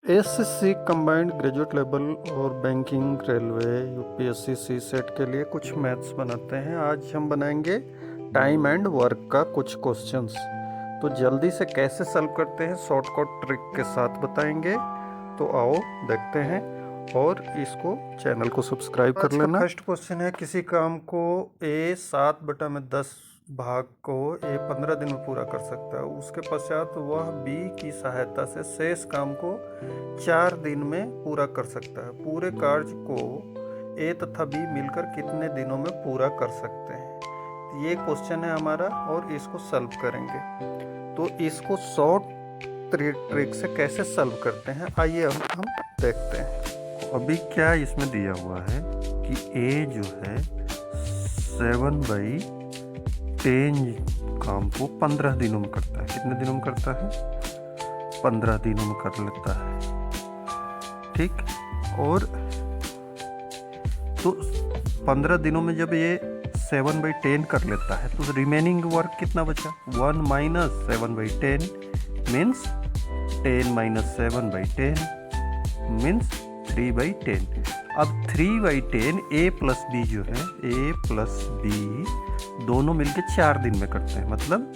SSC combined graduate level और banking, railway, UPSC, सी set के लिए कुछ मैथ्स बनाते हैं। आज हम बनाएंगे टाइम एंड वर्क का कुछ क्वेश्चंस। तो जल्दी से कैसे सॉल्व करते हैं शॉर्टकट ट्रिक के साथ बताएंगे। तो आओ देखते हैं और इसको चैनल को सब्सक्राइब कर लेना। फर्स्ट क्वेश्चन है, किसी काम को ए 7/10 भाग को ए 15 दिन में पूरा कर सकता है। उसके पश्चात वह बी की सहायता से शेष काम को 4 दिन में पूरा कर सकता है। पूरे कार्य को ए तथा बी मिलकर कितने दिनों में पूरा कर सकते हैं। ये क्वेश्चन है हमारा और इसको सॉल्व करेंगे। तो इसको शॉर्ट ट्रिक से कैसे सॉल्व करते हैं आइए हम देखते हैं। अभी क्या इसमें दिया हुआ है कि ए जो है 7/10 काम को 15 दिनों में करता है। कितने दिनों में करता है? 15 दिनों में कर लेता है। ठीक, और तो 15 दिनों में जब ये 7/10 कर लेता है तो रिमेनिंग वर्क कितना बचा? 1 - 7/10 मीन्स 10 - 7/10 मीन्स 3/10। अब 3/10 ए प्लस बी जो है, ए प्लस बी दोनों मिलके 4 दिन में करते हैं। मतलब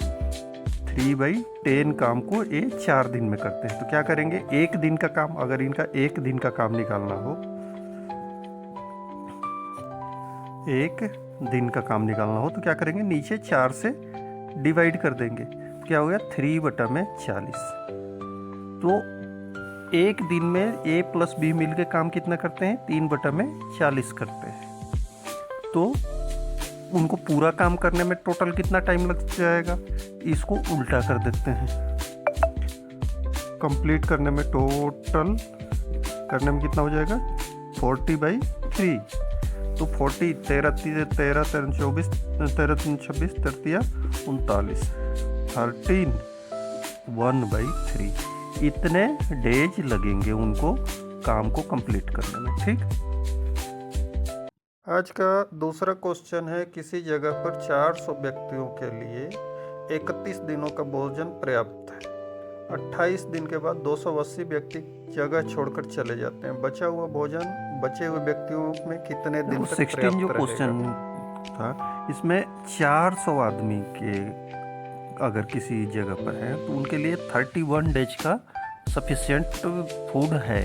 3/10 काम को ए 4 दिन में करते हैं। तो क्या करेंगे, एक दिन का काम, अगर इनका एक दिन का काम निकालना हो, एक दिन का काम निकालना हो तो क्या करेंगे, नीचे 4 से डिवाइड कर देंगे। तो क्या हो गया, 3/40। तो एक दिन में ए प्लस बी मिल के काम कितना करते हैं? 3/40 करते हैं। तो उनको पूरा काम करने में टोटल कितना टाइम लग जाएगा? इसको उल्टा कर देते हैं। कंप्लीट करने में, टोटल करने में कितना हो जाएगा? 40/3। तो 40 13 3 13 13 24 13 3 26 13 39 13 1/3 इतने डेज लगेंगे उनको काम को कंप्लीट करने में। ठीक, आज का दूसरा क्वेश्चन है, किसी जगह पर 400 व्यक्तियों के लिए 31 दिनों का भोजन पर्याप्त है। 28 दिन के बाद 280 व्यक्ति जगह छोड़कर चले जाते हैं। बचा हुआ भोजन बचे हुए व्यक्तियों में कितने दिन तक पर्याप्त रहेगा? जो क्वेश्चन था इसमें 400 आदमी के अगर किसी जगह पर है तो उनके लिए 31 डेज का सफिशिएंट फूड है।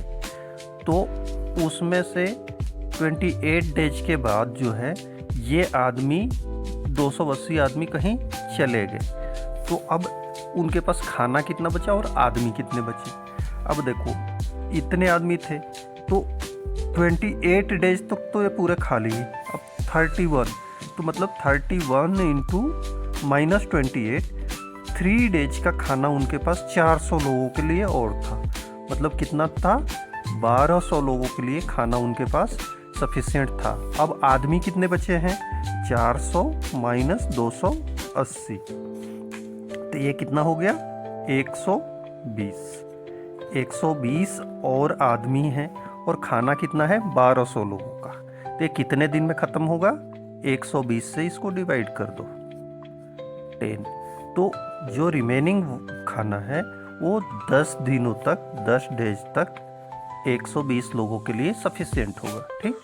तो उसमें से 28 डेज के बाद जो है ये आदमी 280 आदमी कहीं चले गए। तो अब उनके पास खाना कितना बचा और आदमी कितने बचे? अब देखो, इतने आदमी थे तो 28 डेज तक तो ये पूरे खाली है। अब 31 तो मतलब 31 इंटू -28 3 डेज का खाना उनके पास 400 लोगों के लिए और था। मतलब कितना था? 1200 लोगों के लिए खाना उनके पास सफिशिएंट था। अब आदमी कितने बचे हैं? 400 - 280 तो ये कितना हो गया? 120। 120 और आदमी हैं और खाना कितना है? 1200 लोगों का। तो ये कितने दिन में ख़त्म होगा? 120 से इसको डिवाइड कर दो 10। तो जो रिमेनिंग खाना है वो 10 दिनों तक, 10 डेज तक 120 लोगों के लिए सफिशिएंट होगा। ठीक,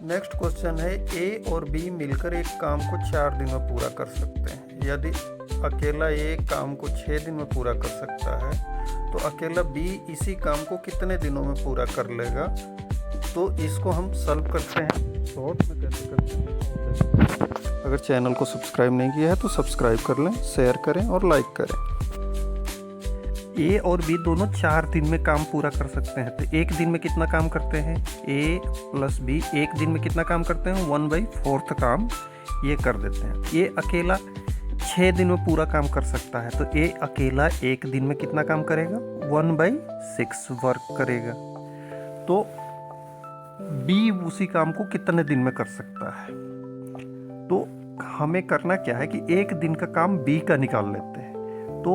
नेक्स्ट क्वेश्चन है, ए और बी मिलकर एक काम को 4 दिन में पूरा कर सकते हैं। यदि अकेला ए काम को 6 दिन में पूरा कर सकता है तो अकेला बी इसी काम को कितने दिनों में पूरा कर लेगा। तो इसको हम सॉल्व करते हैं। शॉर्ट में कैसे करते हैं? अगर चैनल को सब्सक्राइब नहीं किया है तो सब्सक्राइब कर लें, शेयर करें और लाइक करें। ए और बी दोनों 4 दिन में काम पूरा कर सकते हैं। तो एक दिन में कितना काम करते हैं? ए प्लस बी एक दिन में कितना काम करते हैं? 1/4 काम ये कर देते हैं। ये अकेला 6 दिन में पूरा काम कर सकता है। तो ए अकेला एक दिन में कितना काम करेगा? 1/6 वर्क करेगा। तो बी उसी काम को कितने दिन में कर सकता है? तो हमें करना क्या है कि एक दिन का काम बी का निकाल लेते हैं। तो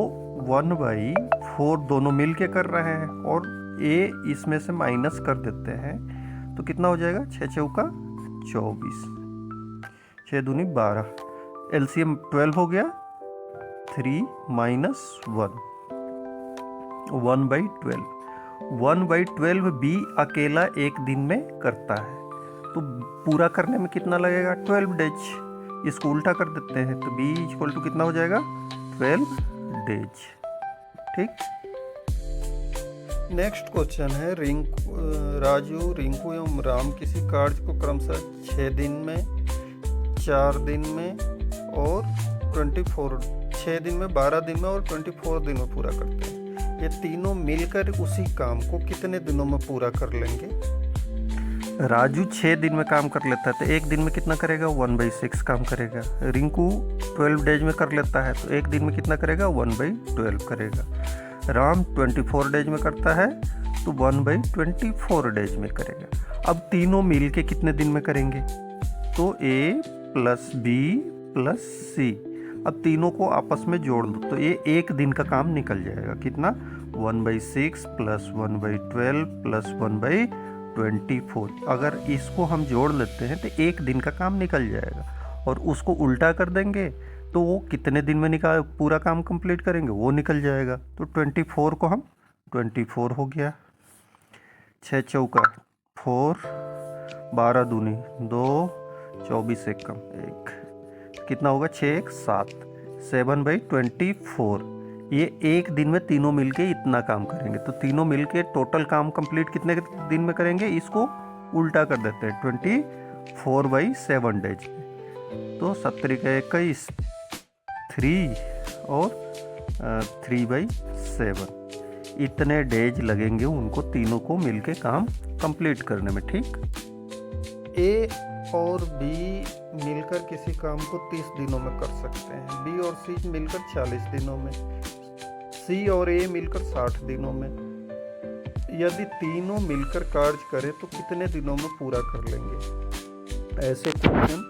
1/4 दोनों मिल के कर रहे हैं और ए इसमें से माइनस कर देते हैं। तो कितना हो जाएगा? 6 चौका 24, 6 दूनी 12, एलसीएम 12 हो गया। 3 - 1 1/12। 1/12 बी अकेला एक दिन में करता है, तो पूरा करने में कितना लगेगा? 12 डेज। इसको उल्टा कर देते हैं तो बी इक्वल टू कितना हो जाएगा? 12 डेज। ठीक। नेक्स्ट क्वेश्चन है, राजू, रिंकू एवं राम किसी कार्य को क्रमशः 6 दिन में, 4 दिन में और 6 दिन में, 12 दिन में और 24 दिन में पूरा करते हैं। ये तीनों मिलकर उसी काम को कितने दिनों में पूरा कर लेंगे? राजू 6 दिन में काम कर लेता है तो एक दिन में कितना करेगा? 1/6 काम करेगा। रिंकू 12 डेज में कर लेता है तो एक दिन में कितना करेगा? 1/12 करेगा। राम 24 डेज में करता है तो 1/24 डेज में करेगा। अब तीनों मिल के कितने दिन में करेंगे? तो A plus B plus C, अब तीनों को आपस में जोड़ दो तो ये एक दिन का काम निकल जाएगा। कितना? 1/6 प्लस 1/12 प्लस 1/24। अगर इसको हम जोड़ लेते हैं तो एक दिन का काम निकल जाएगा, और उसको उल्टा कर देंगे तो वो कितने दिन में पूरा काम कंप्लीट करेंगे वो निकल जाएगा। तो 24 को हम 24 हो गया, 6 चौका 4, 12 दूनी 2, 24 एकम 1, कितना होगा? 6 1 7, 7/24। ये एक दिन में तीनों मिलके इतना काम करेंगे, तो तीनों मिलके टोटल काम कंप्लीट कितने दिन में करेंगे? इसको उल्टा कर देते हैं 24/7 डेज में। तो 70×21 3 और 3/7, इतने डेज लगेंगे उनको तीनों को मिलके काम कंप्लीट करने में। ठीक। ए और बी मिलकर किसी काम को 30 दिनों में कर सकते हैं, बी और सी मिलकर 40 दिनों में, सी और ए मिलकर 60 दिनों में। यदि तीनों मिलकर कार्य करें तो कितने दिनों में पूरा कर लेंगे? ऐसे क्वेश्चन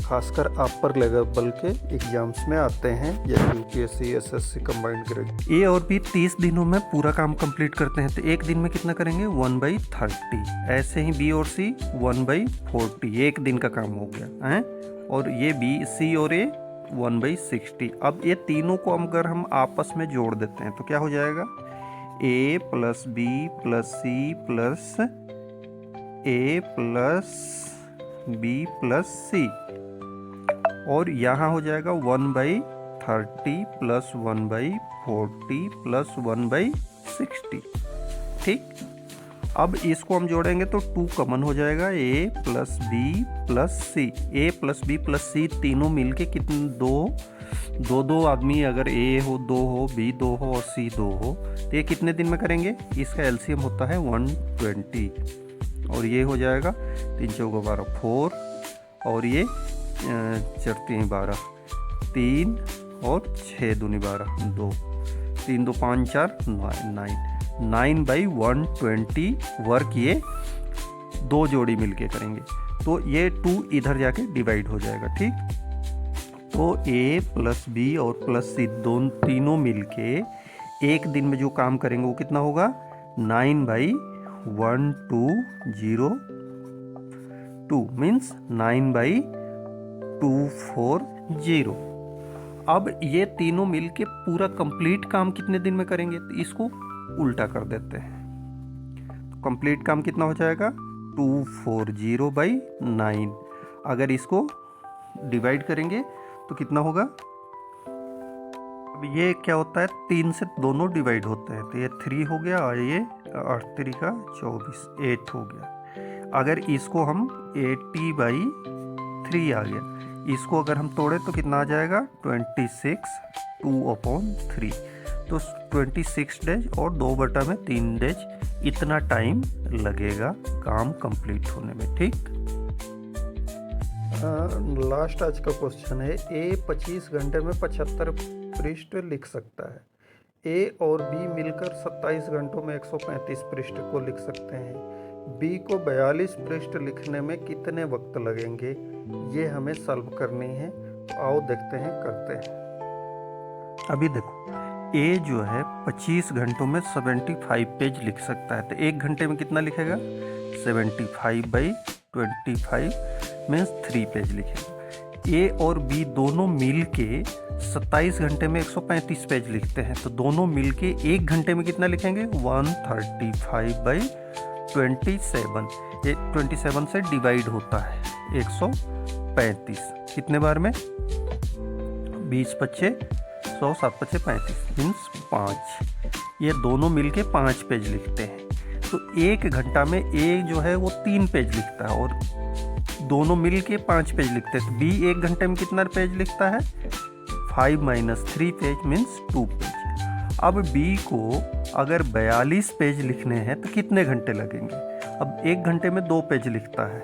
खासकर अपर लेवल के एग्जाम्स में आते हैं, जैसे यूपीएससी, एसएससी, कंबाइंड ग्रेड। ए और बी 30 दिनों में पूरा काम कंप्लीट करते हैं तो एक दिन में कितना करेंगे? 1/30। ऐसे ही बी और सी 1/40, एक दिन का काम हो गया है। और ये बी, सी और ए 1/60। अब ये तीनों को अगर हम आपस में जोड़ देते हैं तो क्या हो जाएगा? A plus B plus C plus A plus B plus C, और यहाँ हो जाएगा 1/30 प्लस 1/40 प्लस 1/60। ठीक। अब इसको हम जोड़ेंगे तो 2 कॉमन हो जाएगा, A plus B plus C. A plus B plus सी तीनों मिलके कितने? दो आदमी, अगर ए हो 2 हो, बी 2 हो और सी 2 हो तो ये कितने दिन में करेंगे? इसका एलसीएम होता है 120, और ये हो जाएगा 3 चौका 12 4, और ये 4 3 12, 3 और 6 दूनी 12 2, 3 2 5 4 9/120 वर्क ये 2 जोड़ी मिलके करेंगे, तो ये 2 इधर जाके डिवाइड हो जाएगा। ठीक। तो ए प्लस बी और प्लस सी तीनों मिलके एक दिन में जो काम करेंगे वो कितना होगा? 9/1202 मीन्स 9/240। अब ये तीनों मिलके पूरा कंप्लीट काम कितने दिन में करेंगे? तो इसको उल्टा कर देते हैं, तो कंप्लीट काम कितना हो जाएगा? 240/9। अगर इसको डिवाइड करेंगे तो कितना होगा? अब ये क्या होता है? 3 से दोनों डिवाइड होते हैं, तो ये 3 हो गया और ये 8 3 का 24, 8 हो गया। अगर इसको हम 80/3 आ गया, इसको अगर हम तोड़े तो कितना आ जाएगा? 26, 2/3, तो 26 डेज और 2/3 डेज, इतना टाइम लगेगा काम कंप्लीट होने में। ठीक। लास्ट आज का क्वेश्चन है, ए 25 घंटे में 75 पृष्ठ लिख सकता है, ए और बी मिलकर 27 घंटों में 135 पृष्ठ को लिख सकते हैं, बी को 42 पृष्ठ लिखने में कितने वक्त लगेंगे? ये हमें सॉल्व करनी है, तो आओ देखते हैं, करते हैं। अभी देखो, ए जो है 25 घंटों में 75 पेज लिख सकता है, तो एक घंटे में कितना लिखेगा? 75/25 मीन्स 3 पेज लिखेगा। ए और बी दोनों मिल के 27 घंटे में 135 पेज लिखते हैं, तो दोनों मिल के 1 घंटे में कितना लिखेंगे? 135/27। ये 27 से डिवाइड होता है 135। कितने बार में? 20 पच्चे 100, 7 पच्चे 35 मीन्स 5। ये दोनों मिलके 5 पेज लिखते हैं। तो 1 घंटा में ए जो है वो 3 पेज लिखता है और दोनों मिल के 5 पेज लिखते हैं। तो बी 1 घंटे में कितना पेज लिखता है? 5 - 3 पेज मीन्स 2 पेज। अब बी को अगर 42 पेज लिखने हैं तो कितने घंटे लगेंगे? अब 1 घंटे में 2 पेज लिखता है,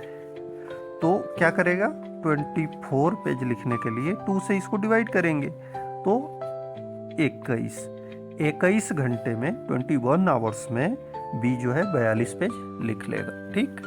तो क्या करेगा? 24 पेज लिखने के लिए 2 से इसको डिवाइड करेंगे, तो 21 घंटे में 21 आवर्स में बी जो है 42 पेज लिख लेगा। ठीक।